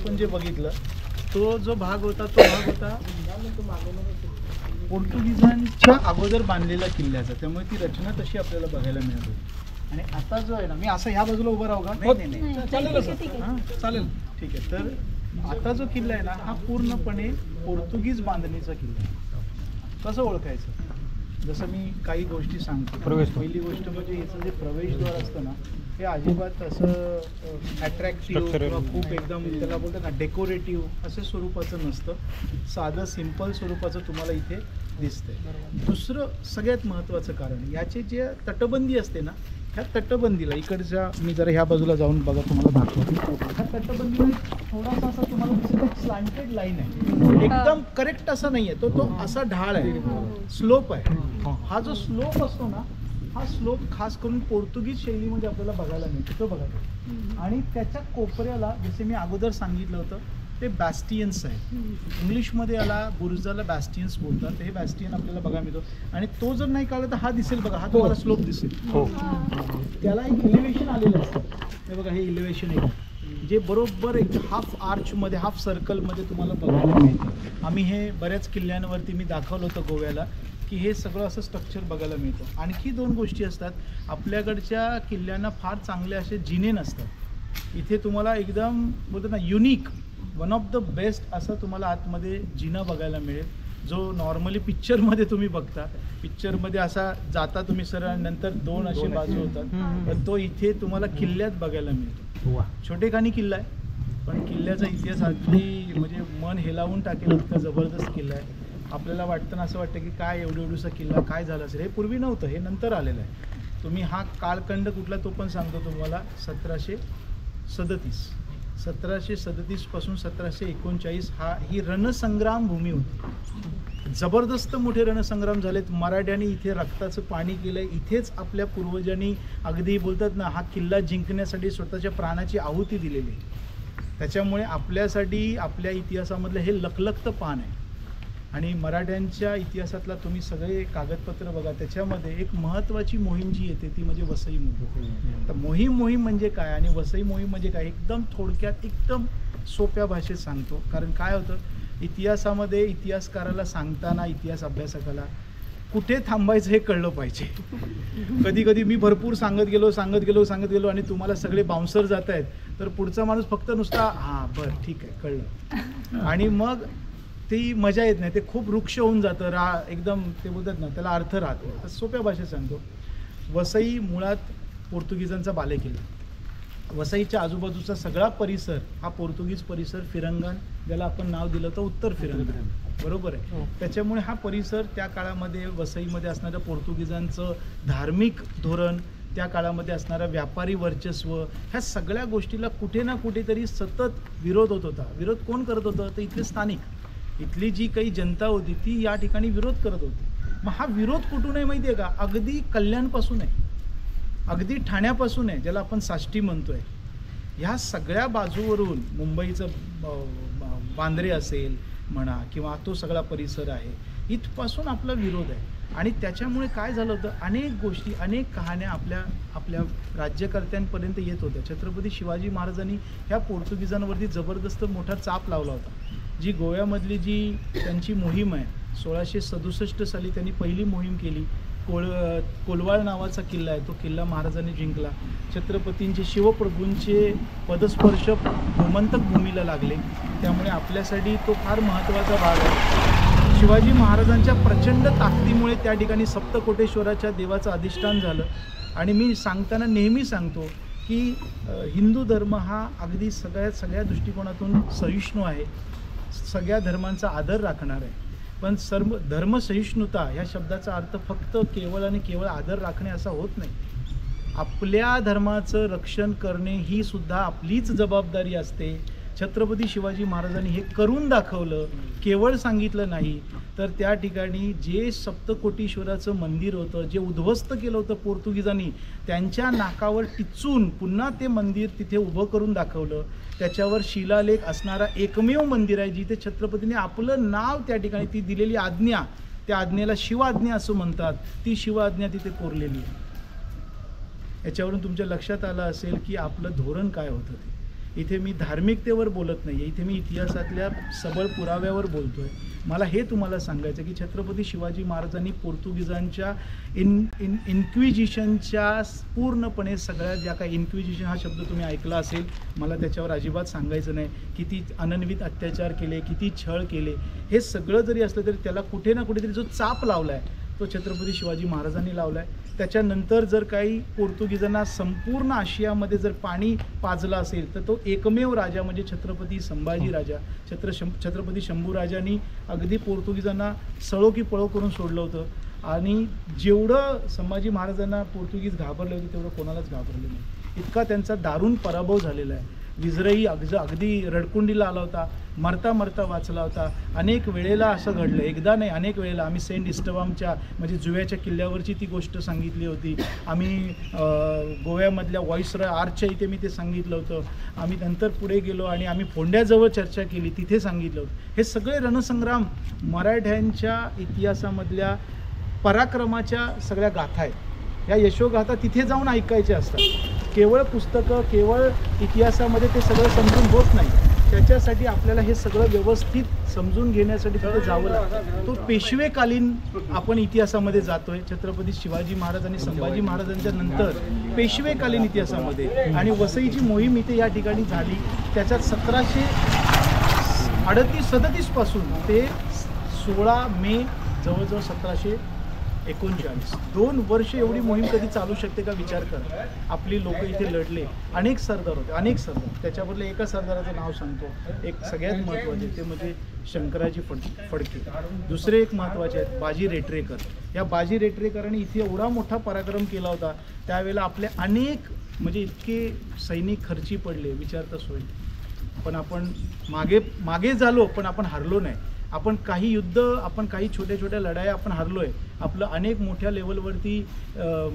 आपण जे बघितलं तो जो भाग होता तो भाग होता पोर्तुगीजांच्या अगोदर बांधलेला किल्ल्याचा, त्यामुळे ती रचना तशी आपल्याला बघायला मिळत होती. आणि आता जो आहे ना, मी असं ह्या बाजूला उभं राहू का? चालेल हां चालेल ठीक आहे. तर आता जो किल्ला आहे ना हा पूर्णपणे पोर्तुगीज बांधणीचा किल्ला आहे. कसं ओळखायचं? जसं मी काही गोष्टी सांगतो. पहिली गोष्ट म्हणजे याचं जे प्रवेशद्वार असतं ना हे अजिबात असं अट्रॅक्टिव्ह किंवा खूप एकदम त्याला बोलतात ना डेकोरेटिव्ह असं स्वरूपाचं नसतं. साधं सिंपल स्वरूपाचं तुम्हाला इथे दिसतंय. दुसरं सगळ्यात महत्त्वाचं कारण याची जे तटबंदी असते ना, ह्या तटबंदीला इकडच्या मी जरा ह्या बाजूला जाऊन बघा तुम्हाला दाखवतो. ह्या तटबंदीला थोडासा असा तुम्हाला दिसत स्लँटेड लाईन आहे, एकदम करेक्ट असा नाही आहे तो असा ढाळ आहे, स्लोप आहे. हा जो स्लोप असतो ना हा स्लोप खास करून पोर्तुगीज शैलीमध्ये आपल्याला बघायला मिळतो. तो बघा आणि त्याच्या कोपऱ्याला जसे मी अगोदर सांगितलं होतं ते बॅस्टियन्स आहे. इंग्लिशमध्ये याला बुर्जाला बॅस्टियन्स बोलतात. हे बॅस्टियन आपल्याला बघायला मिळतो आणि तो जर नाही कळला तर हा दिसेल बघा, हा तुम्हाला स्लोप दिसेल. त्याला एक इलिव्हेशन आलेलं असतं. हे बघा हे इलिव्हेशन आहे जे बरोबर एक हाफ आर्चमध्ये हाफ सर्कलमध्ये तुम्हाला बघायला मिळतं. आम्ही हे बऱ्याच किल्ल्यांवरती मी दाखवलं होतं गोव्याला की हे सगळं असं स्ट्रक्चर बघायला मिळतं. आणखी दोन गोष्टी असतात. आपल्याकडच्या किल्ल्यांना फार चांगले असे जिने नसतात. इथे तुम्हाला एकदम बोलतो ना unique one of the best असं तुम्हाला आतमध्ये जिना बघायला मिळेल जो नॉर्मली पिक्चरमध्ये तुम्ही बघता. पिक्चरमध्ये असा जाता तुम्ही सरळ नंतर दोन असे बाजू होतात, पण तो इथे तुम्हाला किल्ल्यात बघायला मिळतो. छोटेखानी किल्ला आहे पण किल्ल्याचा इतिहास अगदी म्हणजे मन हेलावून टाकेल इतका जबरदस्त किल्ला आहे. आपल्याला वाटतं ना असं वाटतं की काय एवढूसा किल्ला काय झालं असेल. हे पूर्वी नव्हतं, हे नंतर आलेलं आहे. तुम्ही हा कालखंड कुठला तो पण सांगतो तुम्हाला. 1737 पासून 1739 ही रणसंग्राम भूमी होती. जबरदस्त मोठे रणसंग्राम झालेत. मराठ्यांनी इथे रक्ताचं पाणी केलंय. इथेच आपल्या पूर्वजांनी अगदी बोलतात ना हा किल्ला जिंकण्यासाठी स्वतःच्या प्राणाची आहुती दिलेली. त्याच्यामुळे आपल्यासाठी आपल्या इतिहासामधलं हे लखलखतं पान आहे. आणि मराठ्यांच्या इतिहासातला तुम्ही सगळे कागदपत्र बघा, त्याच्यामध्ये एक महत्त्वाची मोहीम जी येते ती म्हणजे वसई मोहीम. तर मोहीम म्हणजे काय आणि वसई मोहीम म्हणजे काय एकदम थोडक्यात एकदम सोप्या भाषेत सांगतो. कारण काय होतं इतिहासामध्ये इतिहासकाराला सांगताना इतिहास अभ्यासकाला कुठे थांबायचं हे कळलं पाहिजे. कधी कधी मी भरपूर सांगत गेलो आणि तुम्हाला सगळे बाउन्सर जात आहेत तर पुढचा माणूस फक्त नुसता हां बरं ठीक आहे कळलं आणि मग ती मजा येत नाही. ते खूप वृक्ष होऊन जातं एकदम ते बोलतात ना त्याला अर्थ राहतो. तर सोप्या भाषेत सांगतो. वसई मुळात पोर्तुगीजांचा बालेकिल्ला. वसईच्या आजूबाजूचा सगळा परिसर हा पोर्तुगीज परिसर. फिरंगण ज्याला आपण नाव दिलं तर उत्तर फिरंगण बरोबर आहे. त्याच्यामुळे हा परिसर त्या काळामध्ये वसईमध्ये असणारं पोर्तुगीजांचं धार्मिक धोरण, त्या काळामध्ये असणारा व्यापारी वर्चस्व, ह्या सगळ्या गोष्टीला कुठे ना कुठेतरी सतत विरोध होत होता. विरोध कोण करत होतं तर इथले स्थानिक, इथली जी काही जनता होती ती या ठिकाणी विरोध करत होती. मग हा विरोध कुठून आहे माहिती आहे का? अगदी कल्याणपासून आहे, अगदी ठाण्यापासून आहे, ज्याला आपण साष्टी म्हणतोय. ह्या सगळ्या बाजूवरून मुंबईचं बांद्रे असेल म्हणा किंवा तो सगळा परिसर आहे, इथपासून आपला विरोध आहे. आणि त्याच्यामुळे काय झालं होतं अनेक गोष्टी अनेक कहाण्या आपल्या राज्यकर्त्यांपर्यंत येत होत्या. छत्रपती शिवाजी महाराजांनी ह्या पोर्तुगीजांवरती जबरदस्त मोठा चाप लावला होता. जी गोव्यामधली जी त्यांची मोहीम आहे 1667 साली त्यांनी पहिली मोहीम केली. कोलवाळ नावाचा किल्ला आहे, तो किल्ला महाराजांनी जिंकला. छत्रपतींचे शिवप्रभूंचे पदस्पर्श गोमंतक भूमीला लागले, त्यामुळे आपल्यासाठी तो फार महत्त्वाचा भाग आहे. शिवाजी महाराजांच्या प्रचंड ताकदीमुळे त्या ठिकाणी सप्तकोटेश्वराच्या देवाचं अधिष्ठान झालं. आणि मी सांगताना नेहमी सांगतो की हिंदू धर्म हा अगदी सगळ्या दृष्टिकोनातून सहिष्णू आहे, सगळ्या धर्मांचा आदर राखणार आहे. पण सर्व धर्मसहिष्णुता ह्या शब्दाचा अर्थ फक्त केवळ आणि केवळ आदर राखणे असा होत नाही. आपल्या धर्माचं रक्षण करणे ही सुद्धा आपलीच जबाबदारी असते. छत्रपती शिवाजी महाराजांनी हे करून दाखवलं, केवळ सांगितलं नाही. तर त्या ठिकाणी जे सप्तकोटीश्वराचं मंदिर होतं, जे उद्ध्वस्त केलं होतं पोर्तुगीजांनी, त्यांच्या नाकावर टिचून पुन्हा ते मंदिर तिथे उभं करून दाखवलं. त्याच्यावर शिलालेख असणारा एकमेव मंदिर आहे जिथे छत्रपतीने आपलं नाव त्या ठिकाणी ती दिलेली आज्ञा, त्या आज्ञेला शिवाज्ञा असं म्हणतात, ती शिवाज्ञा तिथे कोरलेली आहे. याच्यावरून तुमच्या लक्षात आलं असेल की आपलं धोरण काय होतं ते. इथे मी धार्मिकतेवर बोलत नाही आहे, इथे मी इतिहासातल्या सबळ पुराव्यावर बोलतो आहे. मला हे तुम्हाला सांगायचं की छत्रपती शिवाजी महाराजांनी पोर्तुगीजांच्या इन्क्विजिशनच्या पूर्णपणे सगळ्या ज्या काही इन्क्विजिशन हा शब्द तुम्ही ऐकला असेल, मला त्याच्यावर अजिबात सांगायचं नाही. किती अनन्वित अत्याचार केले, किती छळ केले, हे सगळं जरी असलं तरी त्याला कुठे ना कुठेतरी जो चाप लावला आहे तो छत्रपती शिवाजी महाराजांनी लावला आहे. त्याच्यानंतर जर काही पोर्तुगीजांना संपूर्ण आशियामध्ये जर पाणी पाजलं असेल तर तो एकमेव राजा म्हणजे छत्रपती संभाजी राजा, छत्रपती शंभूराजांनी अगदी पोर्तुगीजांना सळो की पळो करून सोडलं होतं. आणि जेवढं संभाजी महाराजांना पोर्तुगीज घाबरले होते तेवढं कोणालाच घाबरले नाही. इतका त्यांचा दारुण पराभव झालेला आहे. विजरई अगदी रडकुंडीला आला होता, मरता मरता वाचला होता. अनेक वेळेला असं घडलं, एकदा नाही अनेक वेळेला. आम्ही सेंट इस्टवामच्या म्हणजे जुव्याच्या किल्ल्यावरची ती गोष्ट सांगितली होती. आम्ही गोव्यामधल्या व्हॉइसरॉय आर्चच्या इथे मी ते सांगितलं होतं. आम्ही नंतर पुढे गेलो आणि आम्ही फोंड्याजवळ चर्चा केली, तिथे सांगितलं होतं. हे सगळे रणसंग्राम मराठ्यांच्या इतिहासामधल्या पराक्रमाच्या सगळ्या गाथा आहेत. या यशोगाथा तिथे जाऊन ऐकायच्या असतात. केवळ पुस्तकं, केवळ इतिहासामध्ये ते सगळं समजून होत नाही. त्याच्यासाठी आपल्याला हे सगळं व्यवस्थित समजून घेण्यासाठी तिथे जावं लागतं. तो पेशवेकालीन आपण इतिहासामध्ये जातोय. छत्रपती शिवाजी महाराज आणि संभाजी महाराजांच्या नंतर पेशवेकालीन इतिहासामध्ये आणि वसईची मोहीम इथे या ठिकाणी झाली. त्याच्यात 1737 पासून ते 16 मे जवळजवळ 1739 2 वर्ष एवढी मोहीम कधी चालू शकते का विचार करा. आपली लोक इथे लढले. अनेक सरदार होते, अनेक सरदार. त्याच्याबद्दल एका सरदाराचं नाव सांगतो. एक सगळ्यात महत्त्वाचे ते म्हणजे शंकराजी फडके. दुसरे एक महत्त्वाचे आहेत बाजी रेटरेकर. या बाजी रेटरेकरांनी इथे एवढा मोठा पराक्रम केला होता. त्यावेळेला आपले अनेक म्हणजे इतके सैनिक खर्ची पडले विचारता सोय. पण आपण मागे झालो, पण आपण हरलो नाही. आपण काही युद्ध, आपण काही छोट्या छोट्या लढाया आपण हरलोय. आपलं अनेक मोठ्या लेवलवरती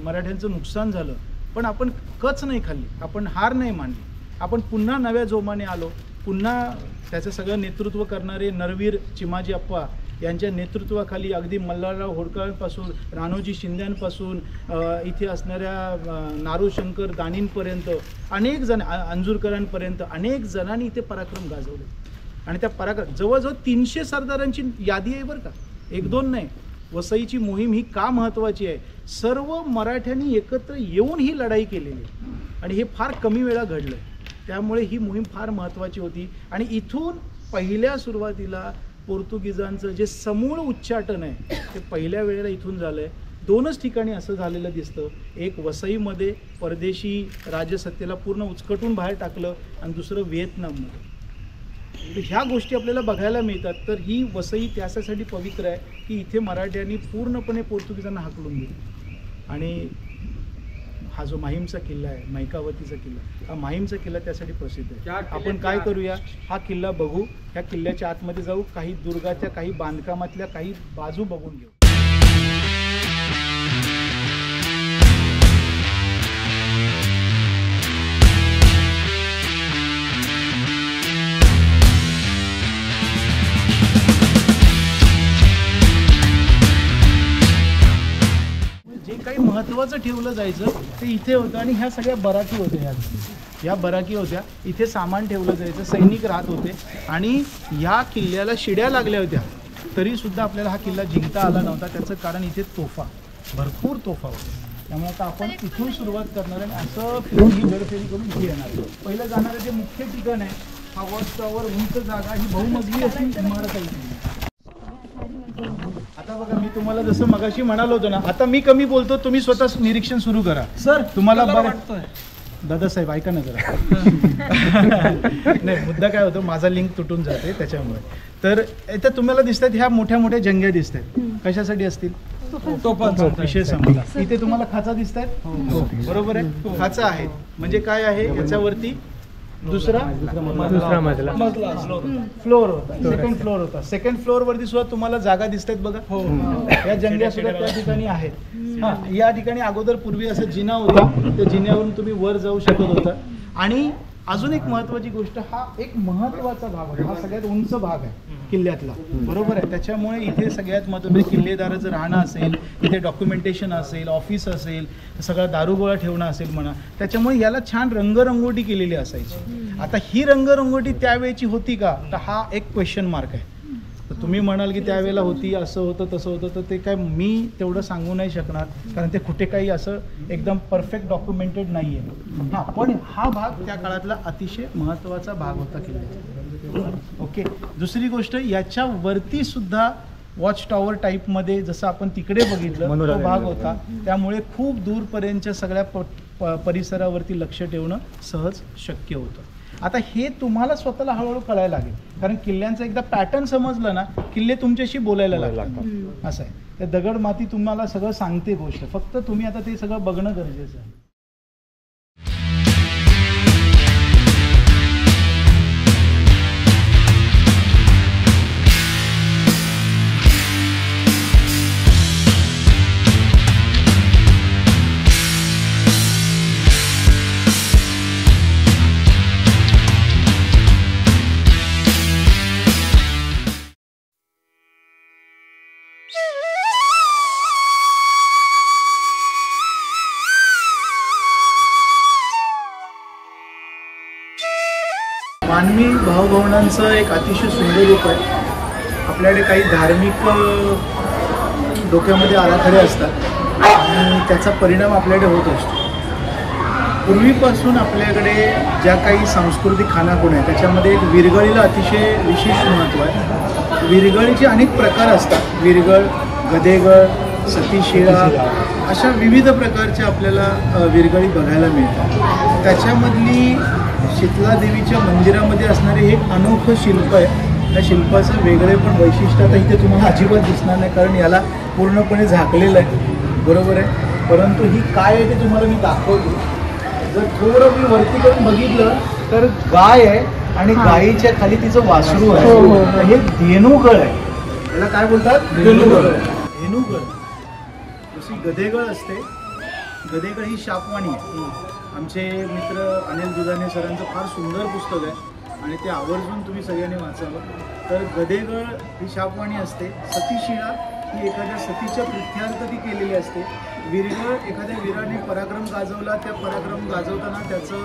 मराठ्यांचं नुकसान झालं, पण आपण कच नाही खाल्ली, आपण हार नाही मानली. आपण पुन्हा नव्या जोमाने आलो. पुन्हा त्याचं सगळं नेतृत्व करणारे नरवीर चिमाजी अप्पा यांच्या नेतृत्वाखाली अगदी मल्हारराव होळकरांपासून राणोजी शिंद्यांपासून इथे असणाऱ्या नारोशंकर दानींपर्यंत अनेक जण, अंजूरकरांपर्यंत अनेक जणांनी इथे पराक्रम गाजवले. आणि त्या पराक्रम जवळजवळ 300 सरदारांची यादी आहे बरं का, 1-2 नाही. वसईची मोहीम ही का महत्त्वाची आहे? सर्व मराठ्यांनी एकत्र येऊन ही लढाई केलेली आणि हे फार कमी वेळा घडलं. त्यामुळे ही मोहीम फार महत्त्वाची होती. आणि इथून पहिल्या सुरुवातीला पोर्तुगीजांचं जे समूळ उच्चाटन आहे ते पहिल्या वेळेला इथून झालं आहे. 2च ठिकाणी असं झालेलं दिसतं. एक वसईमध्ये परदेशी राजसत्तेला पूर्ण उचकटून बाहेर टाकलं आणि दुसरं व्हिएतनाममध्ये. तर ह्या गोष्टी आपल्याला बघायला मिळतात. तर ही वसई त्यासाठी पवित्र आहे की इथे मराठ्यांनी पूर्णपणे पोर्तुगीजांना हाकलून दिलं. आणि हा जो माहीमचा किल्ला आहे, मैकावतीचा किल्ला, हा माहीमचा किल्ला त्यासाठी प्रसिद्ध आहे. आपण काय करूया, हा किल्ला बघू, ह्या किल्ल्याच्या आतमध्ये जाऊ, काही दुर्गाच्या, काही बांधकामातल्या काही बाजू बघून घेऊ. काही महत्त्वाचं ठेवलं जायचं ते इथे होतं. आणि ह्या सगळ्या बराकी होत्या. या बराकी होत्या, इथे सामान ठेवलं जायचं, सैनिक राहत होते. आणि ह्या किल्ल्याला शिड्या लागल्या होत्या तरीसुद्धा आपल्याला हा किल्ला जिंकता आला नव्हता. त्याचं कारण इथे तोफा, भरपूर तोफा होत्या. त्यामुळे आता आपण इथून सुरुवात करणार आहे. असं फिरून ही गडफेरी करून इथे येणार. पहिलं जाणारं जे मुख्य ठिकाण आहे, हा वॉच टॉवर, उंच जागा, ही बहुमजली अशी इमारत आहे. आता बघा, मी तुम्हाला जसं मगाशी म्हणालो होतो ना, आता मी कमी बोलतो, तुम्ही स्वतः निरीक्षण सुरू करा. सर तुम्हाला बरं वाटतंय? दादासाहेब ऐका ना जरा. नाही, मुद्दा काय होतो, माझा लिंक तुटून जाते त्याच्यामुळे. तर इथं तुम्हाला दिसतात ह्या मोठ्या मोठ्या जंग्या दिसत आहेत. कशासाठी असतील? विषय समजा. इथे तुम्हाला खाचा दिसत आहेत, बरोबर आहे? खाचा आहे म्हणजे काय आहे, याच्यावरती दुसरा मजला फ्लोअर होता, सेकंड फ्लोअर होता. सेकंड फ्लोअर वरती सुद्धा तुम्हाला जागा दिसत आहेत बघा. या जंग्या सुद्धा त्या ठिकाणी आहेत. हा, या ठिकाणी अगोदर पूर्वी असं जिना होता, त्या जिन्यावरून तुम्ही वर जाऊ शकत होता. आणि अजून एक महत्वाची गोष्ट, हा एक महत्वाचा भाग आहे, हा सगळ्यात उंच भाग आहे किल्ल्यातला, बरोबर आहे? त्याच्यामुळे इथे सगळ्यात महत्त्वाचं किल्लेदाराचं राहणं असेल, इथे डॉक्युमेंटेशन असेल, ऑफिस असेल, सगळा दारुगोळा ठेवणं असेल म्हणा, त्याच्यामुळे याला छान रंगरंगोटी केलेली असायची. आता ही रंगरंगोटी त्यावेळेची होती का, तर हा एक क्वेश्चन मार्क आहे. तर तुम्ही म्हणाल की त्यावेळेला होती, असं होतं तसं होतं, तर ते काय मी तेवढं सांगू नाही शकणार, कारण ते कुठे काही असं एकदम परफेक्ट डॉक्युमेंटेड नाही आहे. हां, पण हा भाग त्या काळातला अतिशय महत्त्वाचा भाग होता किल्ल्याचा. ओके. दुसरी गोष्ट, याच्यावरती सुद्धा वॉच टॉवर टाईपमध्ये जसं आपण तिकडे बघितलं तो भाग होता, त्यामुळे खूप दूरपर्यंतच्या सगळ्या परिसरावरती लक्ष ठेवणं सहज शक्य होतं. आता हे तुम्हाला स्वतःला हळूहळू कळायला लागेल, कारण किल्ल्यांचा एकदा पॅटर्न समजलं ना, किल्ले तुमच्याशी बोलायला लागतात. असं आहे. ते दगड माती तुम्हाला सगळं सांगते गोष्ट, फक्त तुम्ही आता ते सगळं बघणं गरजेचं आहे. मानवी भावभावनांचं एक अतिशय सुंदर रूप आहे. आपल्याकडे काही धार्मिक डोक्यामध्ये आराखडे असतात आणि त्याचा परिणाम आपल्याकडे होत असतो. पूर्वीपासून आपल्याकडे ज्या काही सांस्कृतिक खानाखुणा आहे त्याच्यामध्ये एक विरगळीला अतिशय विशेष महत्त्व आहे. विरगळीचे अनेक प्रकार असतात. विरगळ, गदेगळ, सतीशिळा, अशा विविध प्रकारच्या आपल्याला विरगळी बघायला मिळतात. त्याच्यामधली शीतला देवीच्या मंदिरामध्ये असणारे एक अनोखं शिल्प आहे. त्या शिल्पाचं वेगळे पण वैशिष्ट्य आता इथे तुम्हाला अजिबात दिसणार नाही, कारण याला पूर्णपणे झाकलेलं आहे, बरोबर आहे. परंतु ही काय आहे ते तुम्हाला मी दाखवतो. जर थोडं मी वरती करून बघितलं तर गाय आहे आणि गायीच्या खाली तिचं वासरू आहे. हे धेनुगळ आहे. याला काय बोलतात? धेनुगळ. धेनुगळ. जशी गदेगळ असते, गदेगळ ही शापवाणी आहे. आमचे मित्र अनिल दुधाने सरांचं फार सुंदर पुस्तक आहे आणि ते आवर्जून तुम्ही सगळ्यांनी वाचावं. तर गदेगळ ही शापवाणी असते. सतीशिळा ही एखाद्या सतीच्या प्रित्यार्थ ती केलेली असते. विरगळ एखाद्या वीराने पराक्रम गाजवला, त्या पराक्रम गाजवताना त्याचं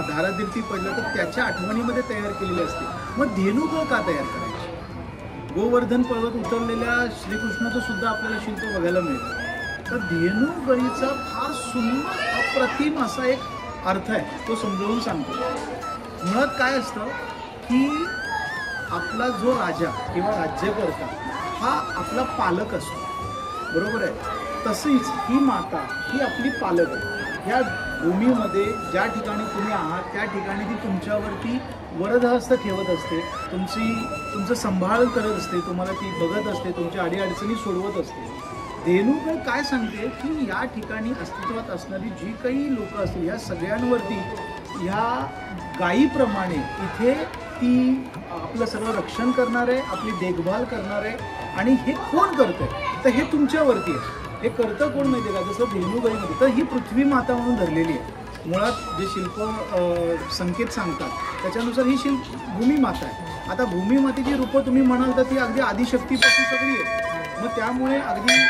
धारातीर्थी पडलं तर त्याच्या आठवणीमध्ये तयार केलेली असते. मग धेनुगळ का तयार करायची? गोवर्धन पर्वत उतरलेल्या श्रीकृष्णाचं सुद्धा आपल्याला शिल्प बघायला मिळतं. तर धेनुगळीचा फार सुंदर अप्रतिम असा एक अर्थ आहे, तो समजावून सांगतो. मुळात काय असतं की आपला जो राजा किंवा राज्यकर्ता हा आपला पालक असतो, बरोबर आहे. तशीच ही माता ही आपली पालक आहे. या भूमीमध्ये ज्या ठिकाणी तुम्ही आहात त्या ठिकाणी ती तुमच्यावरती वरदहस्त ठेवत असते, तुमचं सांभाळ करत असते, तुम्हाला ती बघत असते, तुमच्या अडीअडचणी सोडवत असते. धेनुगळ काय सांगते की या ठिकाणी अस्तित्वात असणारी जी काही लोक असतील या सगळ्यांवरती ह्या गायीप्रमाणे इथे ती आपलं सगळं रक्षण करणार आहे, आपली देखभाल करणार आहे. आणि हे कोण करतंय? तर हे तुमच्यावरती आहे. हे करतं कोण माहिती आहे का? जसं धेनुगळीमध्ये तर ही पृथ्वी माता म्हणून धरलेली आहे. मुळात जे शिल्प संकेत सांगतात त्याच्यानुसार ही शिल्प भूमी माता आहे. आता भूमी मातेची रूपं तुम्ही म्हणाल तर ती अगदी आदिशक्तीपासून सगळी आहे. मग त्यामुळे अगदी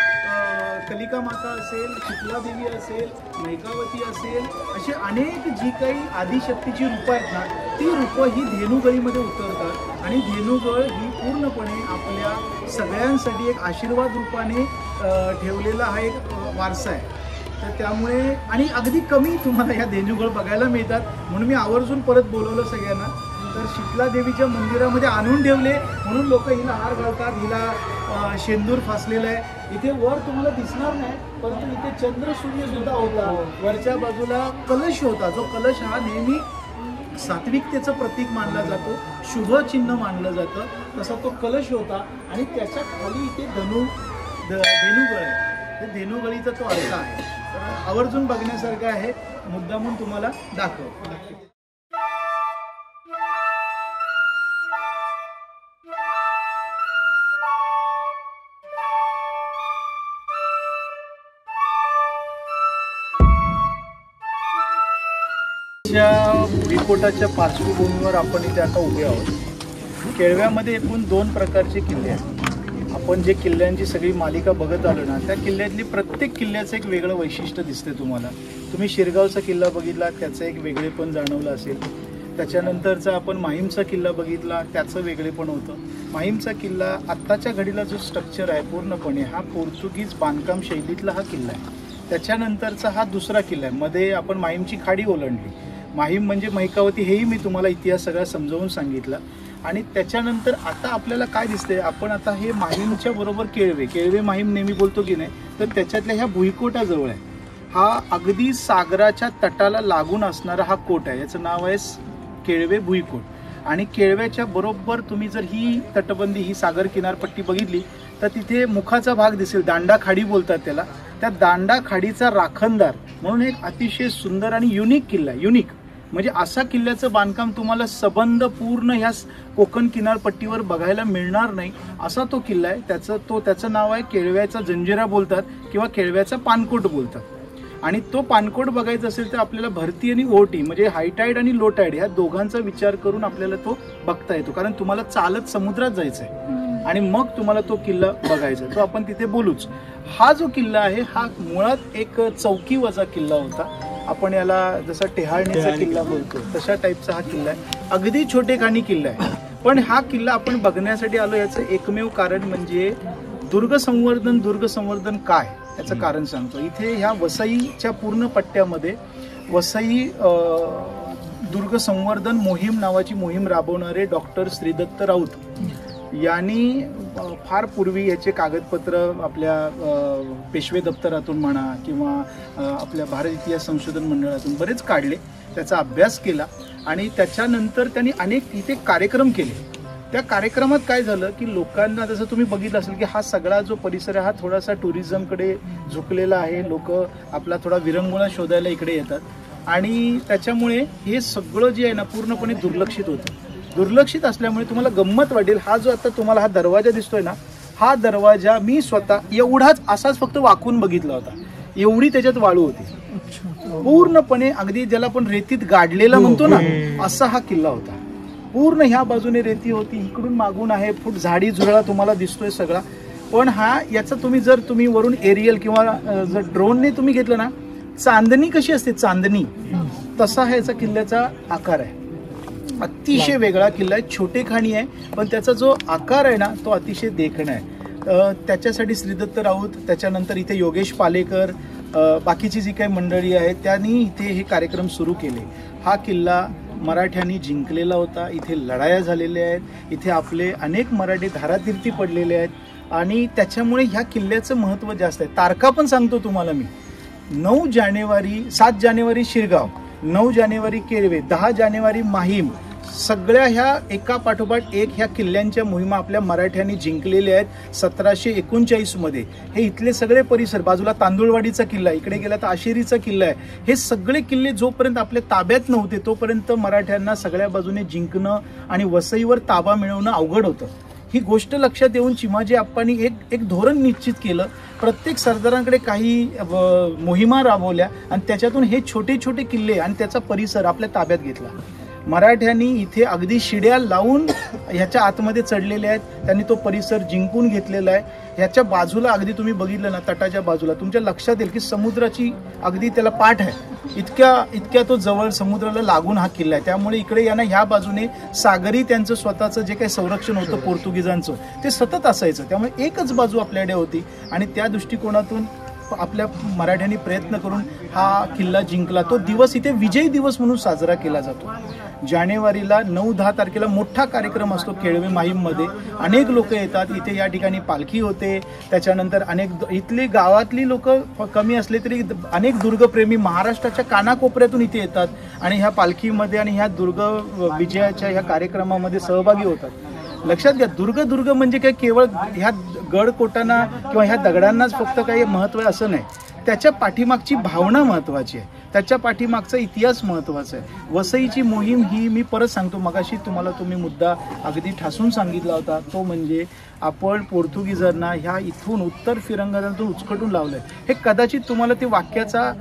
कलिका माता असेल, शीतला देवी असेल, मैकावती असेल, असे अनेक जी काही आदिशक्तीची रूपं आहेत ना, ती रूपं ही धेनुगळीमध्ये उतरतात. आणि धेनुगळ ही पूर्णपणे आपल्या सगळ्यांसाठी एक आशीर्वाद रूपाने ठेवलेला हा एक वारसा आहे. तर त्यामुळे आणि अगदी कमी तुम्हाला ह्या धेनुगळ बघायला मिळतात, म्हणून मी आवर्जून परत बोलवलं सगळ्यांना. तर शीतला देवीच्या मंदिरामध्ये आणून ठेवले म्हणून लोक हिला हार घालतात, हिला शेंदूर फासलेला आहे. इथे वर तुम्हाला दिसणार नाही, परंतु इथे चंद्र सूर्य सुद्धा होता. वरच्या बाजूला कलश होता, जो कलश हा नेहमी सात्विकतेचं प्रतीक मानला जातो, शुभ चिन्ह मानलं जातं. तसा तो कलश होता आणि त्याच्या खाली इथे धेनुगळ आहे. ते धेनुगळीचा तो अर्थ आहे. तर आवर्जून बघण्यासारखं आहे, मुद्दामून तुम्हाला दाखव. भुईकोटाच्या पार्श्वभूमीवर आपण इथे आता उभे आहोत. केळव्यामध्ये एकूण 2 प्रकारचे किल्ले आहेत. आपण जे किल्ल्यांची सगळी मालिका बघत आलो ना, त्या किल्ल्यातली प्रत्येक किल्ल्याचं एक वेगळं वैशिष्ट्य दिसते तुम्हाला. तुम्ही शिरगावचा किल्ला बघितला, त्याचं एक वेगळेपण जाणवलं असेल. त्याच्यानंतरचा आपण माहीमचा किल्ला बघितला, त्याचं वेगळेपण होतं. माहीमचा किल्ला आत्ताच्या घडीला जो स्ट्रक्चर आहे पूर्णपणे हा पोर्तुगीज बांधकाम शैलीतला हा किल्ला आहे. त्याच्यानंतरचा हा दुसरा किल्ला आहे. मध्ये आपण माहीमची खाडी ओलांडली. माहीम म्हणजे मैकावती, हेही मी तुम्हाला इतिहास सगळा समजावून सांगितला. आणि त्याच्यानंतर आता आपल्याला काय दिसतंय, आपण आता हे माहीमच्या बरोबर केळवे माहीम नेहमी बोलतो की नाही, तर त्याच्यातल्या ह्या भुईकोटाजवळ आहे. हा अगदी सागराच्या तटाला लागून असणारा हा कोट आहे. याचं नाव आहे केळवे भुईकोट. आणि केळव्याच्या बरोबर तुम्ही जर ही तटबंदी, ही सागर किनारपट्टी बघितली तर तिथे मुखाचा भाग दिसेल, दांडा खाडी बोलतात त्याला. त्या दांडा खाडीचा राखणदार म्हणून एक अतिशय सुंदर आणि युनिक किल्ला आहे. युनिक म्हणजे असा किल्ल्याचं बांधकाम तुम्हाला सबंध पूर्ण ह्या कोकण किनारपट्टीवर बघायला मिळणार नाही, असा तो किल्ला आहे. त्याचं नाव आहे केळव्याचा जंजिरा बोलतात किंवा केळव्याचा पानकोट बोलतात. आणि तो पानकोट बघायचा असेल तर आपल्याला भरती आणि ओटी म्हणजे हाय टाईड आणि लो टाईड ह्या दोघांचा विचार करून आपल्याला तो बघता येतो. कारण तुम्हाला चालत समुद्रात जायचं आहे आणि मग तुम्हाला तो किल्ला बघायचा आहे. तो आपण तिथे बोलूच. हा जो किल्ला आहे हा मुळात एक चौकी वजा किल्ला होता. आपण याला जसा टेहाळणीचा किल्ला बोलतो तशा टाईपचा हा किल्ला आहे. अगदी छोटेखानी किल्ला आहे. पण हा किल्ला आपण बघण्यासाठी आलो याचं एकमेव कारण म्हणजे दुर्ग संवर्धन काय याचं कारण सांगतो. इथे ह्या वसईच्या पूर्ण पट्ट्यामध्ये वसई दुर्ग संवर्धन मोहीम नावाची मोहीम राबवणारे डॉक्टर श्रीदत्त राऊत यांनी फार पूर्वी याचे कागदपत्र आपल्या पेशवे दप्तरातून म्हणा किंवा आपल्या भारत इतिहास संशोधन मंडळातून बरेच काढले, त्याचा अभ्यास केला. आणि त्याच्यानंतर त्यांनी अनेक इथे कार्यक्रम केले. त्या कार्यक्रमात काय झालं की लोकांना, जसं तुम्ही बघितलं असेल की हा सगळा जो परिसर आहे हा थोडासा टुरिझमकडे झुकलेला आहे. लोक आपला थोडा विरंगुळा शोधायला इकडे येतात आणि त्याच्यामुळे हे सगळं जे आहे ना पूर्णपणे दुर्लक्षित होतं. दुर्लक्षित असल्यामुळे तुम्हाला गंमत वाटेल, हा जो आता तुम्हाला हा दरवाजा दिसतोय ना, हा दरवाजा मी स्वतः एवढाच असाच फक्त वाकून बघितला होता. एवढी त्याच्यात वाळू होती पूर्णपणे, अगदी ज्याला आपण रेतीत गाडलेला म्हणतो ना असा हा किल्ला होता. पूर्ण ह्या बाजूने रेती होती, इकडून मागून आहे फूट झाडी झुरळा तुम्हाला दिसतोय सगळा. पण हा याचा तुम्ही वरून एरियल किंवा जर ड्रोनने तुम्ही घेतलं ना, चांदणी कशी असते चांदणी, तसा हा याचा किल्ल्याचा आकार आहे. अतिशय वेगळा किल्ला आहे. छोटेखानी आहे पण त्याचा जो आकार आहे ना तो अतिशय देखणा आहे. त्याच्यासाठी श्रीदत्त राऊत, त्याच्यानंतर इथे योगेश पालेकर, बाकीची जी काही मंडळी आहेत त्यांनी इथे हे कार्यक्रम सुरू केले. हा किल्ला मराठ्यांनी जिंकलेला होता. इथे लढाया झालेल्या आहेत. इथे आपले अनेक मराठी धारातीर्थी पडलेले आहेत आणि त्याच्यामुळे ह्या किल्ल्याचं महत्त्व जास्त आहे. तारखा पण सांगतो तुम्हाला मी. 7 जानेवारी शिरगाव, 9 जानेवारी केळवे, 10 जानेवारी माहीम, सगळ्या ह्या एका पाठोपाठ एक ह्या किल्ल्यांच्या मोहिमा आपल्या मराठ्यांनी जिंकलेल्या आहेत 1739 मध्ये. हे इथले सगळे परिसर, बाजूला तांदुळवाडीचा किल्ला, इकडे गेला तर आशेरीचा किल्ला आहे. हे सगळे किल्ले जोपर्यंत आपल्या ताब्यात नव्हते तोपर्यंत मराठ्यांना सगळ्या बाजूने जिंकणं आणि वसईवर ताबा मिळवणं अवघड होतं. ही गोष्ट लक्षात येऊन चिमाजी आप्पांनी एक धोरण निश्चित केलं. प्रत्येक सरदारांकडे काही मोहिमा राबवल्या आणि त्याच्यातून हे छोटे छोटे किल्ले आणि त्याचा परिसर आपल्या ताब्यात घेतला. मराठ्यांनी इथे अगदी शिड्या लावून ह्याच्या आतमध्ये चढलेले आहेत. त्यांनी तो परिसर जिंकून घेतलेला आहे. ह्याच्या बाजूला अगदी तुम्ही बघितलं ना, तटाच्या बाजूला तुमच्या लक्षात येईल की समुद्राची अगदी त्याला पाठ आहे. इतक्या तो जवळ समुद्राला लागून हा किल्ला आहे. त्यामुळे इकडे यांना ह्या बाजूने सागरी त्यांचं स्वतःचं जे काही संरक्षण होतं पोर्तुगीजांचं ते सतत असायचं. त्यामुळे एकच बाजू आपल्याकडे होती आणि त्या दृष्टिकोनातून आपल्या मराठ्यांनी प्रयत्न करून हा किल्ला जिंकला. तो दिवस इथे विजय दिवस म्हणून साजरा केला जातो. जानेवारीला 9-10 तारखेला मोठा कार्यक्रम असतो केळवे माहीममध्ये. अनेक लोक येतात इथे. या ठिकाणी पालखी होते. त्याच्यानंतर अनेक इथली गावातली लोक कमी असले तरी अनेक दुर्गप्रेमी महाराष्ट्राच्या कानाकोपऱ्यातून इथे येतात आणि ह्या पालखीमध्ये आणि ह्या दुर्ग विजयाच्या ह्या कार्यक्रमामध्ये सहभागी होतात. लक्षात घ्या, दुर्ग म्हणजे काय केवळ ह्या गडकोटांना किंवा ह्या दगडांनाच फक्त काही महत्त्व आहे असं नाही. त्याच्या पाठीमागची भावना महत्त्वाची आहे. त्याच्या पाठीमागचा इतिहास महत्त्वाचा आहे. वसईची मोहीम ही मी परत सांगतो, मगाशी तुम्ही मुद्दा अगदी ठासून सांगितला होता, तो म्हणजे आपण पोर्तुगीजांना ह्या इथून उत्तर फिरंगातून उचकटून लावलंय. हे कदाचित तुम्हाला ते वाक्याचा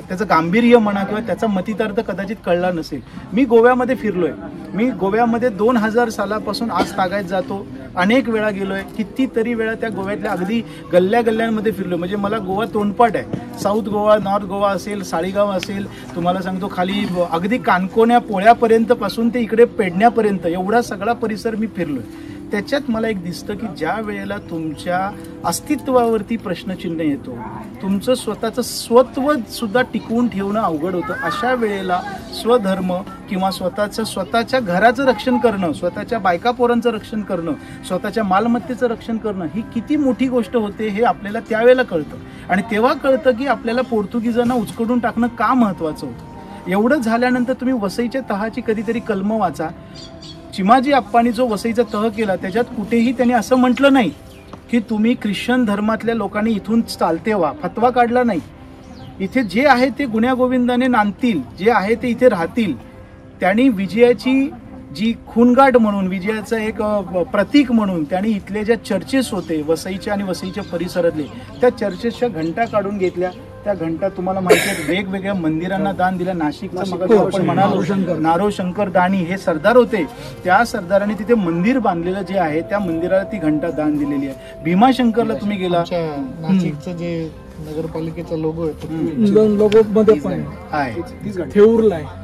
त्याचं गांभीर्य म्हणा किंवा त्याचा मतितार्थ कदाचित कळला नसेल. मी गोव्यामध्ये फिरलोय. मी गोव्यामध्ये 2000 सालापासून आज तागायत जातो. अनेक वेळा गेलोय. कितीतरी वेळा त्या गोव्यातल्या अगदी गल्ल्यांमध्ये फिरलो. म्हणजे मला गोवा तोंडपाठ आहे. साऊथ गोवा, नॉर्थ गोवा असेल, साळीगाव असेल, तुम्हाला सांगतो खाली अगदी कानकोण्या पोळ्यापर्यंत पासून ते इकडे पेडण्यापर्यंत एवढा सगळा परिसर मी फिरलोय. त्याच्यात मला एक दिसतं की ज्या वेळेला तुमच्या अस्तित्वावरती प्रश्नचिन्ह येतो, तुमचं स्वतःचं स्वत्व सुद्धा टिकवून ठेवणं अवघड होतं, अशा वेळेला स्वधर्म किंवा स्वतःच्या घराचं रक्षण करणं, स्वतःच्या बायका पोरांचं रक्षण करणं, स्वतःच्या मालमत्तेचं रक्षण करणं ही किती मोठी गोष्ट होते हे आपल्याला त्यावेळेला कळतं. आणि तेव्हा कळतं की आपल्याला पोर्तुगीजांना उचकडून टाकणं का महत्त्वाचं होतं. एवढं झाल्यानंतर तुम्ही वसईच्या तहाची कधीतरी कलम वाचा. चिमाजी अप्पांनी जो वसईचा तह केला त्याच्यात कुठेही त्यांनी असं म्हटलं नाही की तुम्ही ख्रिश्चन धर्मातल्या लोकांनी इथून चालते व्हा. फतवा काढला नाही. इथे जे आहे ते गुण्यागोविंदाने नांदतील, जे आहे ते इथे राहतील. त्यांनी विजयाची जी खूनगाठ म्हणून, विजयाचं एक प्रतीक म्हणून त्यांनी इथले ज्या चर्चेस होते वसईच्या आणि वसईच्या परिसरातले, त्या चर्चेसच्या घंटा काढून घेतल्या. त्या घंटा तुम्हाला माहिती आहे वेगवेगळ्या मंदिरांना दान दिल्या. नाशिकचं मग आपण म्हणालो नारो शंकर दाणी हे सरदार होते. त्या सरदारांनी तिथे मंदिर बांधलेलं जे आहे त्या मंदिराला ती घंटा दान दिलेली आहे. भीमाशंकरला तुम्ही गेला, नाशिकचं जे नगरपालिकेचा लोगो आहे लोगो मध्ये पण आहे, ठेऊरला आहे.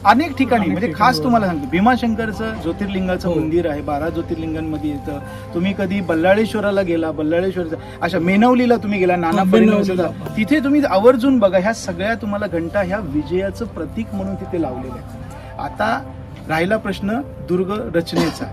अनेक ठिकाणी. म्हणजे खास तुम्हाला सांगतो भीमाशंकरचं ज्योतिर्लिंगाचं मंदिर आहे. 12 ज्योतिर्लिंगांमध्ये येतं. तुम्ही कधी बल्लाळेश्वराला गेला, बल्लाळेश्वरचा अशा मेनवलीला तुम्ही गेला, नाना फडणवीसला, तिथे तुम्ही आवर्जून बघा. ह्या सगळ्या तुम्हाला घंटा ह्या विजयाचं प्रतीक म्हणून तिथे लावलेलं आहे. आता राहिला प्रश्न दुर्ग रचनेचा.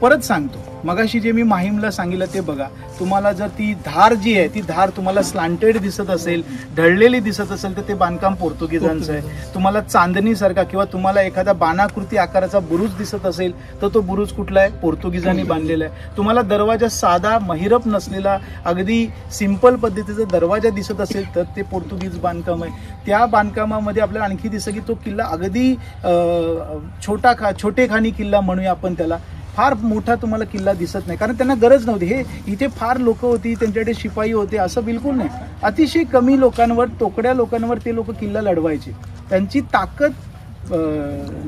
परत सांगतो, मगाशी जे मी माहीमला सांगितलं ते बघा. तुम्हाला जर ती धार जी आहे ती धार तुम्हाला स्लांटेड दिसत असेल, ढळलेली दिसत असेल तर ते बांधकाम पोर्तुगीजांचं आहे. तुम्हाला चांदणीसारखा किंवा तुम्हाला एखादा बाणाकृती आकाराचा बुरुज दिसत असेल तर तो बुरुज कुठला आहे? पोर्तुगीजांनी बांधलेला आहे. तुम्हाला दरवाजा साधा महिरप नसलेला अगदी सिंपल पद्धतीचा दरवाजा दिसत असेल तर ते पोर्तुगीज बांधकाम आहे. त्या बांधकामामध्ये आपल्याला आणखी दिसतं की तो किल्ला अगदी छोटेखानी किल्ला म्हणूया आपण त्याला. फार मोठा तुम्हाला किल्ला दिसत नाही, कारण त्यांना गरज नव्हती. हे इथे फार लोक होती, त्यांच्याकडे शिपाई होते असं बिलकुल नाही. अतिशय कमी लोकांवर, तोकड्या लोकांवर ते लोक किल्ला लढवायचे. त्यांची ताकद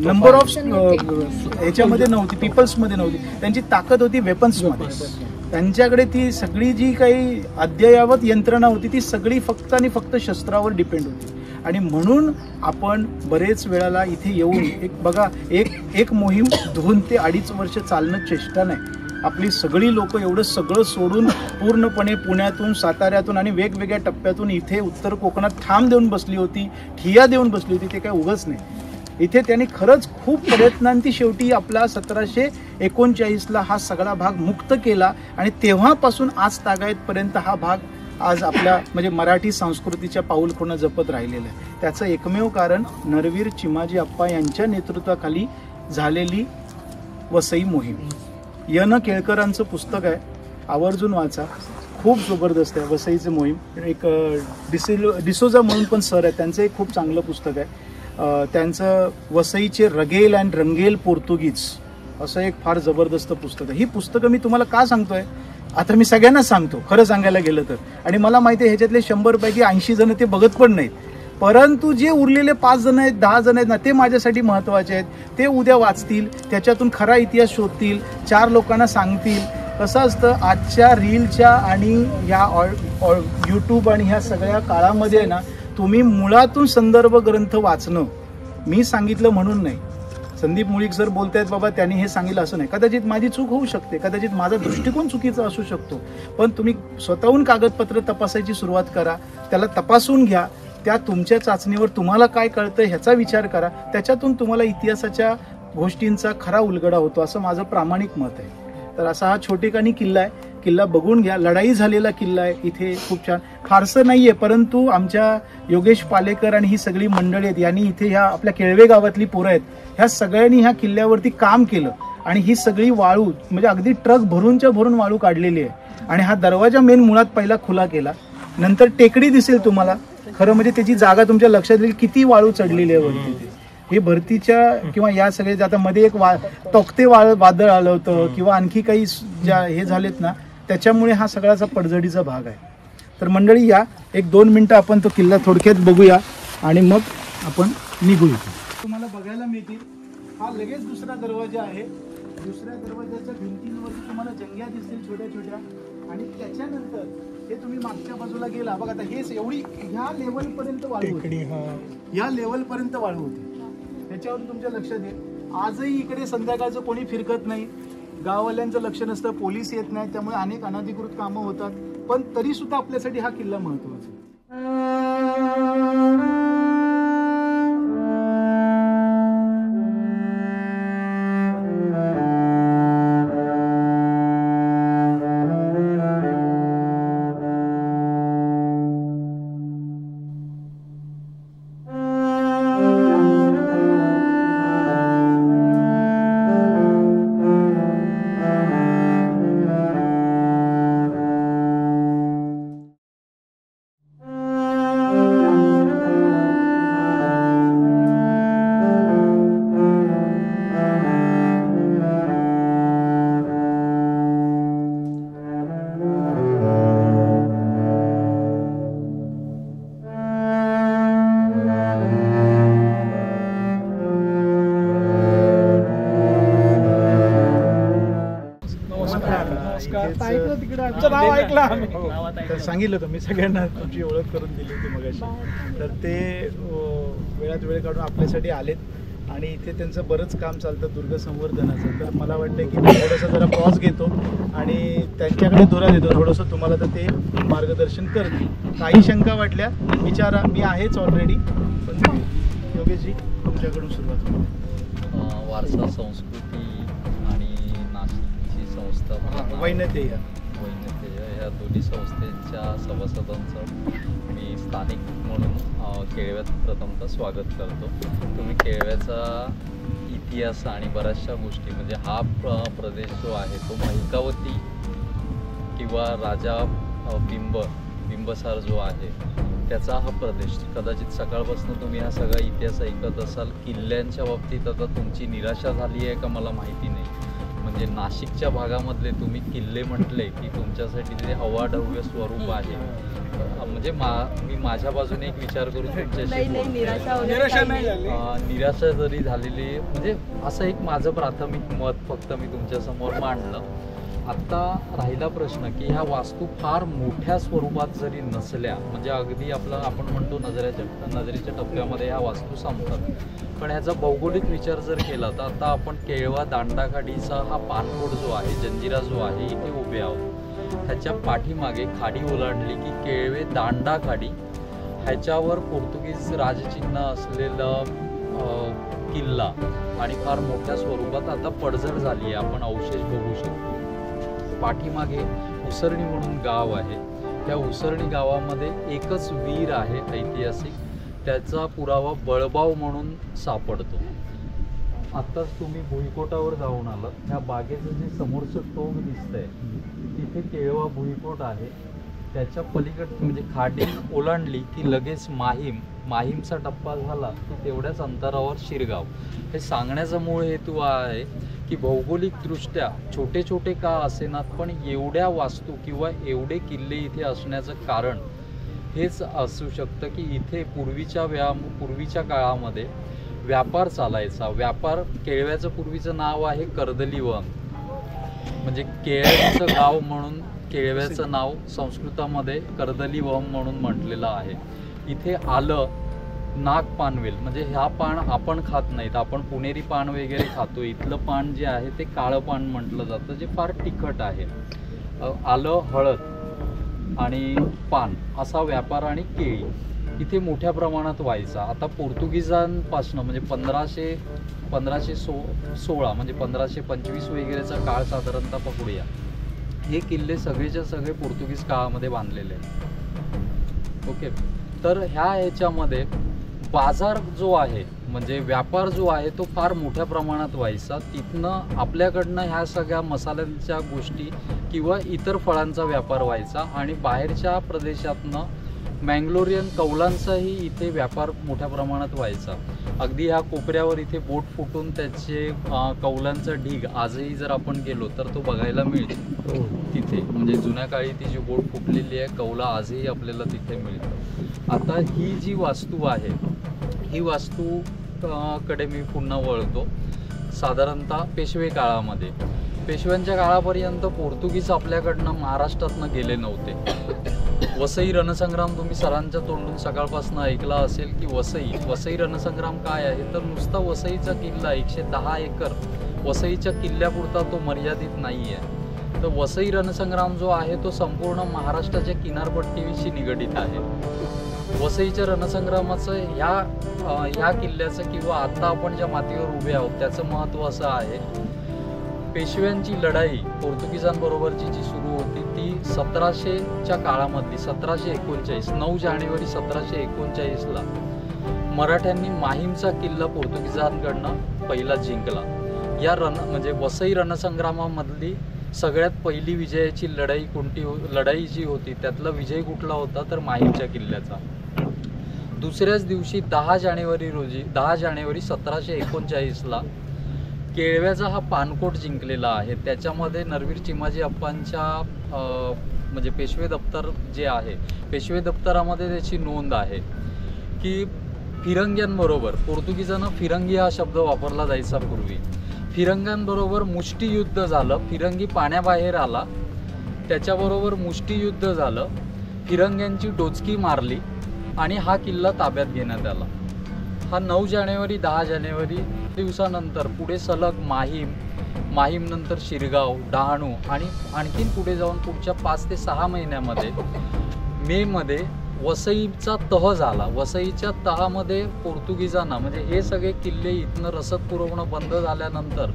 नंबर ऑफ ह्याच्यामध्ये नव्हती, पीपल्समध्ये नव्हती. त्यांची ताकद होती वेपन्समध्ये. त्यांच्याकडे ती सगळी जी काही अद्ययावत यंत्रणा होती ती सगळी फक्त आणि फक्त शस्त्रावर डिपेंड होती. आणि म्हणून आपण बरेच वेळाला इथे येऊन बघा एक मोहीम 2 ते 2.5 वर्ष चालणं चेष्टा नाही. आपली सगळी लोक एवढं सगळं सोडून पूर्णपणे पुण्यातून, साताऱ्यातून आणि वेगवेगळ्या टप्प्यातून इथे उत्तर कोकणात ठाम देऊन बसली होती, ठिया देऊन बसली होती. ते काय उगाच नाही. इथे त्यांनी खरंच खूप प्रयत्नांती शेवटी आपला 1739ला हा सगळा भाग मुक्त केला. आणि तेव्हापासून आज तागायतपर्यंत हा भाग आज आपल्या म्हणजे मराठी संस्कृतीच्या पाऊलखुणा जपत राहिलेलं आहे. त्याचं एकमेव कारण नरवीर चिमाजी अप्पा यांच्या नेतृत्वाखाली झालेली वसई मोहीम. य.न. केळकरांचं पुस्तक आहे, आवर्जून वाचा. खूप जबरदस्त आहे वसईचं मोहीम. एक डिसोजा म्हणून पण सर आहे, त्यांचं एक खूप चांगलं पुस्तक आहे. त्यांचं वसईचे रगेल अँड रंगेल पोर्तुगीज असं एक फार जबरदस्त पुस्तक आहे. ही पुस्तकं मी तुम्हाला का सांगतोय, आता मी सगळ्यांनाच सांगतो खरं सांगायला गेलं तर. आणि मला माहिती आहे ह्याच्यातले 100 पैकी 80 जण ते बघत पण नाहीत. परंतु जे उरलेले 5 जण आहेत, 10 जण आहेत ना, ते माझ्यासाठी महत्त्वाचे आहेत. ते उद्या वाचतील, त्याच्यातून खरा इतिहास शोधतील, 4 लोकांना सांगतील. कसं असतं, आजच्या रीलच्या आणि ह्या यूट्यूब आणि ह्या सगळ्या काळामध्ये ना, तुम्ही मुळातून संदर्भ ग्रंथ वाचणं, मी सांगितलं म्हणून नाही. संदीप मुळीक सर बोलतायत बाबा त्यांनी हे सांगितलं असं नाही. कदाचित माझी चूक होऊ शकते, कदाचित माझा दृष्टिकोन चुकीचा असू शकतो. पण तुम्ही स्वतःहून कागदपत्र तपासायची सुरुवात करा, त्याला तपासून घ्या. त्या तुमच्या चाचणीवर तुम्हाला काय कळतं ह्याचा विचार करा. त्याच्यातून तुम्हाला इतिहासाच्या गोष्टींचा खरा उलगडा होतो, असं माझं प्रामाणिक मत आहे. तर असा हा छोटेखानी किल्ला आहे. किल्ला बघून घ्या. लढाई झालेला किल्ला आहे. इथे खूप छान, फारसं नाहीये, परंतु आमच्या योगेश पालेकर आणि ही सगळी मंडळी आहेत, यांनी इथे ह्या आपल्या केळवे गावातली पोरं आहेत, ह्या सगळ्यांनी ह्या किल्ल्यावरती काम केलं. आणि ही सगळी वाळू म्हणजे अगदी ट्रक भरूनच्या भरून वाळू काढलेली आहे. आणि हा दरवाजा मेन मुळात पहिला खुला केला. नंतर टेकडी दिसेल तुम्हाला, खरं म्हणजे त्याची जागा तुमच्या लक्षात येईल किती वाळू चढलेली आहे वरती. हे भरतीच्या किंवा या सगळे आता मध्ये एक तोक्ते वादळ आलं होतं किंवा आणखी काही ज्या हे झालेत ना, त्याच्यामुळे हा सगळ्याचा पडझडीचा भाग आहे. तर मंडळी या 1-2 मिनिटं आपण तो किल्ला थोडक्यात बघूया आणि मग आपण निघू इथे. तुम्हाला बघायला मिळतील हा लगेच दुसरा दरवाजा आहे. दुसऱ्या दरवाजाच्या भिंतींवरती तुम्हाला जंग्या दिसतील छोट्या छोट्या, आणि त्याच्यानंतर हे तुम्ही मागच्या बाजूला गेला बघा, आता हेच एवढी ह्या लेवलपर्यंत वाळू होती, ह्या लेवलपर्यंत वाळू होती. त्याच्यावरून तुमच्या लक्षात येईल आजही इकडे संध्याकाळचं कोणी फिरकत नाही, गाववाल्यांचं लक्ष नसतं, पोलीस येत नाही, त्यामुळे अनेक अनधिकृत कामं होतात. पण तरी सुद्धा आपल्यासाठी हा किल्ला महत्त्वाचा आहे. तर सांगितलं होतं मी सगळ्यांना, तुमची ओळख करून दिली होती मगाशी. तर ते वेळात वेळ काढून आपल्यासाठी आलेत आणि इथे त्यांचं बरंच काम चालतं दुर्ग संवर्धनाचं. तर मला वाटतं की मी थोडंसं जरा पॉज घेतो आणि त्यांच्याकडे धुरा देतो थोडंसं तुम्हाला, तर ते मार्गदर्शन करतील. काही शंका वाटल्या विचारा, मी आहेच ऑलरेडी. पण योगेशजी तुमच्याकडून सुरुवात करू. वारसा संस्कृती आणि नाशिकची संस्था वैनतेय ह्या दोन्ही संस्थेच्या सभासदांचं मी स्थानिक म्हणून केळव्यात प्रथमतः स्वागत करतो. तुम्ही केळव्याचा इतिहास आणि बऱ्याचशा गोष्टी म्हणजे हा प्रदेश जो आहे तो महिकावती किंवा राजा बिंबसार जो आहे त्याचा हा प्रदेश. कदाचित सकाळपासून तुम्ही हा सगळा इतिहास ऐकत असाल. किल्ल्यांच्या बाबतीत आता तुमची निराशा झाली आहे का मला माहिती नाही. म्हणजे नाशिकच्या भागामधले तुम्ही किल्ले म्हटले की तुमच्यासाठी ते अवाढव्य स्वरूप आहे. म्हणजे मी माझ्या बाजूने एक विचार करून तुमच्याशी निराशा जरी झालेली म्हणजे असं एक माझं प्राथमिक मत फक्त मी तुमच्यासमोर मांडलं. आत्ता राहिला प्रश्न की ह्या वास्तू फार मोठ्या स्वरूपात जरी नसल्या म्हणजे अगदी आपण म्हणतो नजरेच्या टप्प्यामध्ये ह्या वास्तू संपतात. पण ह्याचा भौगोलिक विचार जर केला तर आता आपण केळवा दांडाखाडीचा हा पाणकोड जो आहे, जंजिरा जो आहे, इथे उभे आहोत. ह्याच्या पाठीमागे खाडी ओलांडली की केळवे दांडाखाडी, ह्याच्यावर पोर्तुगीज राजचिन्ह असलेलं किल्ला आणि फार मोठ्या स्वरूपात आता पडझड झाली आहे. आपण अवशेष बघू शकतो. पाठीमागे उसरणी म्हणून गाव आहे. त्या उसरणी गावामध्ये एकच वीर आहे ऐतिहासिक, त्याचा पुरावा बळबाव म्हणून सापडतो. आत्ताच तुम्ही भुईकोटावर जाऊन आलात, ह्या बागेचं जे समोरचं टोक दिसतंय तिथे केळवा भुईकोट आहे. त्याच्या पलीकडे म्हणजे खाडी ओलांडली की लगेच माहीमचा टप्पा झाला की तेवढ्याच अंतरावर शिरगाव. हे सांगण्याचा मूळ हेतू आहे की भौगोलिकदृष्ट्या छोटे छोटे का असेनात पण एवढ्या वास्तू किंवा एवढे किल्ले इथे असण्याचं कारण हेच असू शकतं की इथे पूर्वीच्या काळामध्ये व्यापार चालायचा. केळव्याचं पूर्वीचं नाव आहे कर्दलीवन, म्हणजे केळव्याचं गाव म्हणून केळव्याचं नाव संस्कृतामध्ये कर्दलीवम म्हणून म्हटलेलं आहे. इथे आलं, नाग पानवेल म्हणजे ह्या पान आपण खात नाहीत, आपण पुणेरी पान वगैरे खातो. इथलं पान जे आहे ते काळं पान म्हटलं जातं जे फार तिखट आहे. आलं, हळद आणि पान असा व्यापार आणि केळी इथे मोठ्या प्रमाणात व्हायचा. आता पोर्तुगीजांपासून म्हणजे 1516 म्हणजे 1525 वगैरेचा काळ साधारणतः पकडूया. हे किल्ले सगळेच्या सगळे पोर्तुगीज काळामध्ये बांधलेले आहेत. ओके, तर ह्याच्यामध्ये बाजार जो आहे म्हणजे व्यापार जो आहे तो फार मोठ्या प्रमाणात व्हायचा. तिथनं आपल्याकडनं ह्या सगळ्या मसाल्यांच्या गोष्टी किंवा इतर फळांचा व्यापार व्हायचा आणि बाहेरच्या प्रदेशातनं मँगलोरियन कौलांचाही इथे व्यापार मोठ्या प्रमाणात व्हायचा. अगदी ह्या कोपऱ्यावर इथे बोट फुटून त्याचे कौलांचा ढीग आजही जर आपण गेलो तर तो बघायला मिळतो तिथे. म्हणजे जुन्या काळी ती जी बोट फुटलेली आहे कौला आजही आपल्याला तिथे मिळतं. आता ही जी वास्तू आहे ही वास्तू कडे मी पुन्हा वळतो. साधारणतः पेशवे काळामध्ये, पेशव्यांच्या काळापर्यंत पोर्तुगीज आपल्याकडनं महाराष्ट्रातनं गेले नव्हते. वसई रणसंग्राम तुम्ही सरांच्या तोंडून सकाळपासून ऐकला असेल की वसई रणसंग्राम काय आहे, तर नुसता वसईचा किल्ला 110 एकर वसईच्या किल्ल्यापुरता तो मर्यादित नाही आहे. तर वसई रणसंग्राम जो आहे तो संपूर्ण महाराष्ट्राच्या किनारपट्टीशी निगडीत आहे. वसईच्या रणसंग्रामाचं ह्या किल्ल्याचं किंवा आता आपण ज्या मातीवर उभे आहोत त्याचं महत्त्व असं आहे, पेशव्यांची लढाई पोर्तुगीजांबरोबरची जी सुरू होती ती 1700च्या काळामधली 1739 9 जानेवारी 1739ला मराठ्यांनी माहीमचा किल्ला पोर्तुगीजांकडनं पहिला जिंकला. या म्हणजे वसई रणसंग्रामामधली सगळ्यात पहिली विजयाची लढाई जी होती त्यातला विजय कुठला होता तर माहीमच्या किल्ल्याचा. दुसऱ्याच दिवशी 10 जानेवारी 1739ला केळव्याचा हा पानकोट जिंकलेला आहे. त्याच्यामध्ये नरवीर चिमाजी अप्पांच्या म्हणजे पेशवे दप्तर जे आहे, पेशवे दप्तरामध्ये त्याची नोंद आहे की फिरंग्यांबरोबर, पोर्तुगीजांना फिरंगी हा शब्द वापरला जायचा पूर्वी, फिरंग्यांबरोबर मुष्टियुद्ध झालं. फिरंगी पाण्याबाहेर आला, त्याच्याबरोबर मुष्टियुद्ध झालं, फिरंग्यांची डोचकी मारली आणि हा किल्ला ताब्यात घेण्यात आला. हा 9 जानेवारी 10 जानेवारी दिवसानंतर पुढे सलग माहीम नंतर शिरगाव, डहाणू आणि आणखीन पुढे जाऊन पुढच्या 5 ते 6 महिन्यामध्ये मेमध्ये वसईचा तह झाला. वसईच्या तहामध्ये पोर्तुगीजांना म्हणजे हे सगळे किल्ले इथनं रसद पुरवणं बंद झाल्यानंतर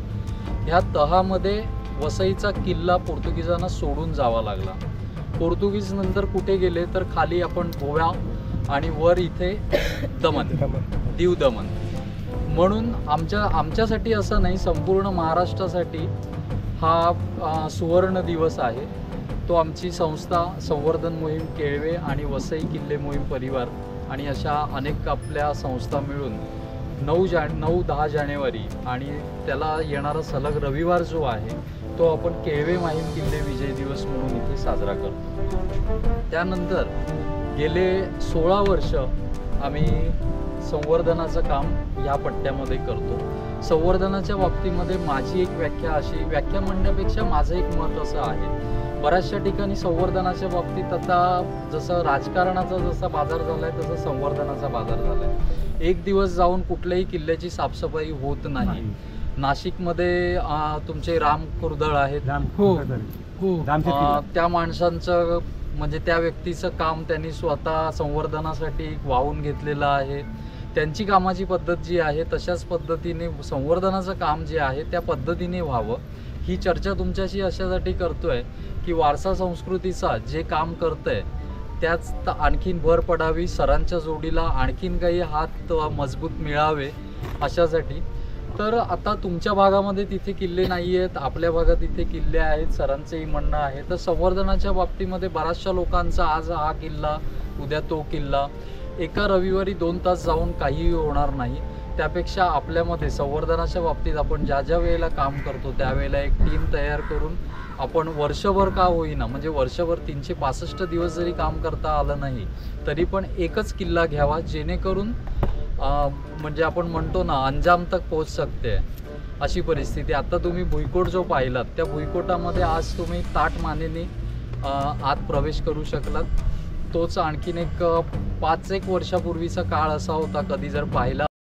ह्या तहामध्ये वसईचा किल्ला पोर्तुगीजांना सोडून जावा लागला. पोर्तुगीज नंतर कुठे गेले तर खाली आपण गोवा आणि वर इथे दीव दमन. म्हणून आमच्यासाठी असं नाही, संपूर्ण महाराष्ट्रासाठी हा सुवर्ण दिवस आहे. तो आमची संस्था संवर्धन मोहीम केळवे आणि वसई किल्ले मोहीम परिवार आणि अशा अनेक आपल्या संस्था मिळून 9-10 जानेवारी आणि त्याला येणारा सलग रविवार जो आहे तो आपण केळवे माहीम किल्ले विजय दिवस म्हणून इथे साजरा करतो. त्यानंतर गेले 16 वर्ष आम्ही संवर्धनाचं काम या पट्ट्यामध्ये करतो. संवर्धनाच्या बाबतीमध्ये माझी एक व्याख्या म्हणण्यापेक्षा माझं एक मत असं आहे, बऱ्याचशा ठिकाणी संवर्धनाच्या बाबतीत आता जसं राजकारणाचा जसा बाजार झालाय तसं संवर्धनाचा बाजार झालाय. एक दिवस जाऊन कुठल्याही किल्ल्याची साफसफाई होत नाही. नाशिकमध्ये तुमचे राम कुर्दळ आहेत, त्या माणसांचं म्हणजे त्या व्यक्तीचं काम त्यांनी स्वतः संवर्धनासाठी वाहून घेतलेलं आहे. त्यांची कामाची पद्धत जी आहे तशाच पद्धतीने संवर्धनाचं काम जे आहे त्या पद्धतीने व्हावं, ही चर्चा तुमच्याशी अशासाठी करतोय की वारसा संस्कृतीचा जे काम करतंय त्याच आणखीन भर पडावी, सरांच्या जोडीला आणखीन काही हात मजबूत मिळावे अशासाठी. तर आता तुमच्या भागामध्ये तिथे किल्ले नाही आहेत, आपल्या भागात इथे किल्ले आहेत, सरांचंही म्हणणं आहे. तर संवर्धनाच्या बाबतीमध्ये बऱ्याचशा लोकांचा आज हा किल्ला उद्या तो किल्ला, एका रविवारी 2 तास जाऊन काहीही होणार नाही. त्यापेक्षा आपल्यामध्ये संवर्धनाच्या बाबतीत आपण ज्या वेळेला काम करतो त्यावेळेला एक टीम तयार करून आपण वर्षभर का होईना, म्हणजे वर्षभर 365 दिवस जरी काम करता आलं नाही तरी पण एकच किल्ला घ्यावा, जेणेकरून म्हणजे आपण म्हणतो ना अंजाम तक पोहोच सकते अशी परिस्थिती. आता तुम्ही भुईकोट जो पाहिलात त्या भुईकोटामध्ये आज तुम्ही ताठ मानेने आत प्रवेश करू शकलात. तोच आणखीन एक 5-1 वर्षापूर्वीचा काळ असा होता, कधी जर पाहिला